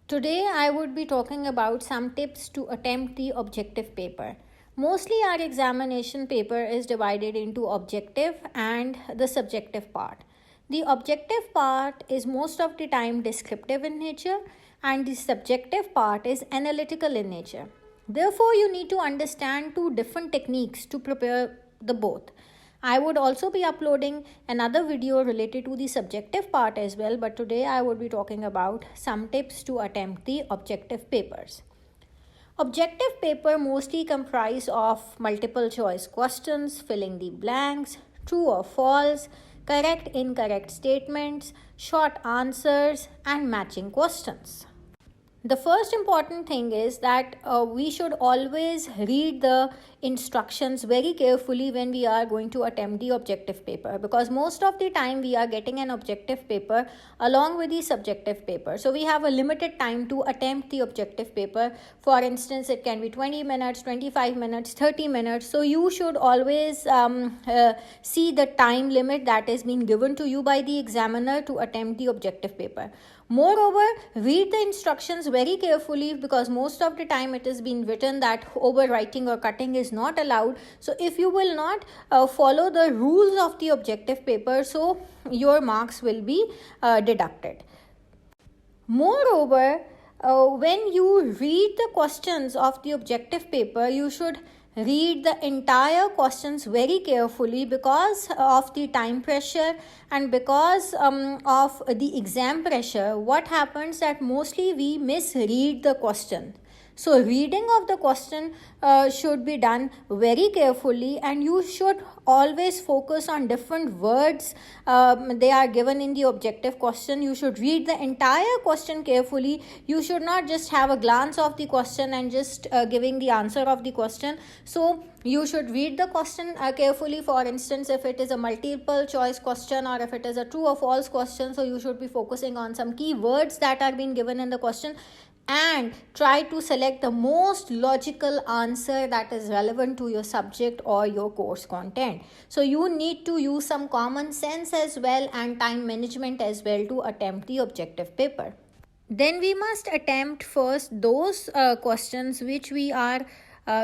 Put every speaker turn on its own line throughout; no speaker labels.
Today I would be talking about some tips to attempt the objective paper. Mostly our examination paper is divided into objective and the subjective part. The objective part is most of the time descriptive in nature and the subjective part is analytical in nature. Therefore, you need to understand two different techniques to prepare the both. I would also be uploading another video related to the subjective part as well, but today I would be talking about some tips to attempt the objective papers. Objective paper mostly comprise of multiple choice questions, filling the blanks, true or false, correct incorrect statements, short answers and matching questions. The first important thing is that we should always read the instructions very carefully when we are going to attempt the objective paper, because most of the time we are getting an objective paper along with the subjective paper. So we have a limited time to attempt the objective paper. For instance, it can be 20 minutes, 25 minutes, 30 minutes. So you should always see the time limit that is being given to you by the examiner to attempt the objective paper. Moreover, read the instructions very carefully, because most of the time it has been written that overwriting or cutting is not allowed. So if you will not follow the rules of the objective paper, so your marks will be deducted. Moreover, when you read the questions of the objective paper, you should read the entire questions very carefully because of the time pressure and because of the exam pressure. What happens that mostly we misread the question. So reading of the question should be done very carefully, and you should always focus on different words they are given in the objective question. You should read the entire question carefully. You should not just have a glance of the question and just giving the answer of the question. So you should read the question carefully. For instance, if it is a multiple choice question or if it is a true or false question, so you should be focusing on some key words that are being given in the question and try to select the most logical answer that is relevant to your subject or your course content. So you need to use some common sense as well and time management as well to attempt the objective paper. Then we must attempt first those questions which we are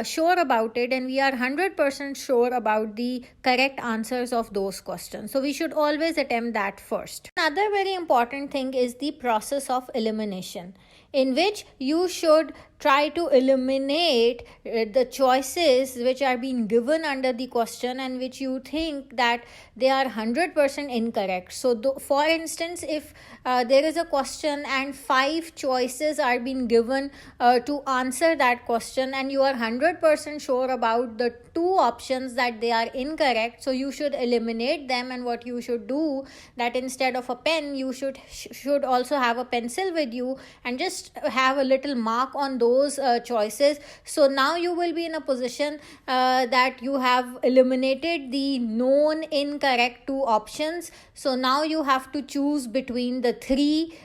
sure about it and we are 100% sure about the correct answers of those questions. So we should always attempt that first. Another very important thing is the process of elimination, in which you should try to eliminate the choices which are being given under the question and which you think that they are 100% incorrect. So for instance, if there is a question and 5 choices are being given to answer that question and you are 100% sure about the 2 options that they are incorrect, so you should eliminate them. And what you should do, that instead of a pen, you should also have a pencil with you and just have a little mark on those choices. So now you will be in a position that you have eliminated the known incorrect 2 options. So now you have to choose between the 3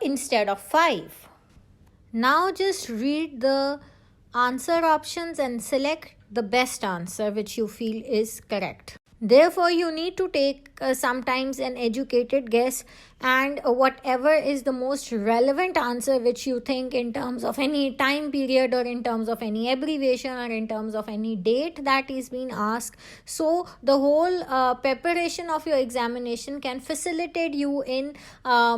instead of 5. Now just read the answer options and select the best answer which you feel is correct. Therefore, you need to take sometimes an educated guess, and whatever is the most relevant answer which you think in terms of any time period or in terms of any abbreviation or in terms of any date that is being asked. So the whole preparation of your examination can facilitate you in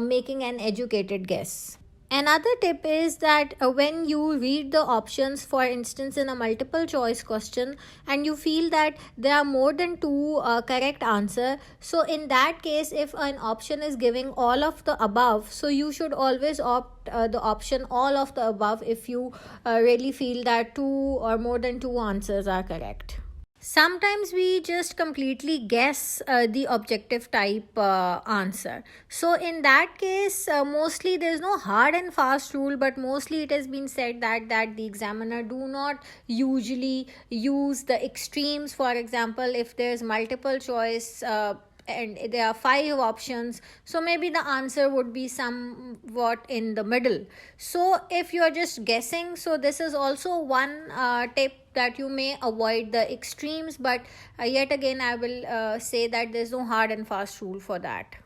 making an educated guess. Another tip is that when you read the options, for instance in a multiple choice question, and you feel that there are more than 2 correct answer, so in that case if an option is giving all of the above, so you should always opt the option all of the above if you really feel that 2 or more than 2 answers are correct. Sometimes we just completely guess the objective type answer. So in that case, mostly there is no hard and fast rule, but mostly it has been said that the examiner do not usually use the extremes. For example, if there is multiple choice and there are 5 options, so maybe the answer would be somewhat in the middle. So if you are just guessing, so this is also one tip that you may avoid the extremes, but yet again I will say that there's no hard and fast rule for that.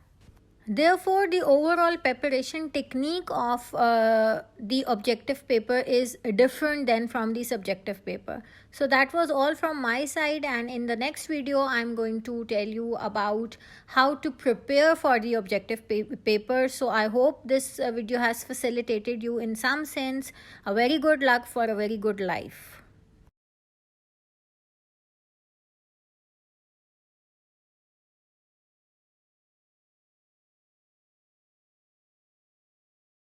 Therefore, the overall preparation technique of the objective paper is different than from the subjective paper. So that was all from my side, and in the next video I'm going to tell you about how to prepare for the objective paper. So I hope this video has facilitated you in some sense. A very good luck for a very good life.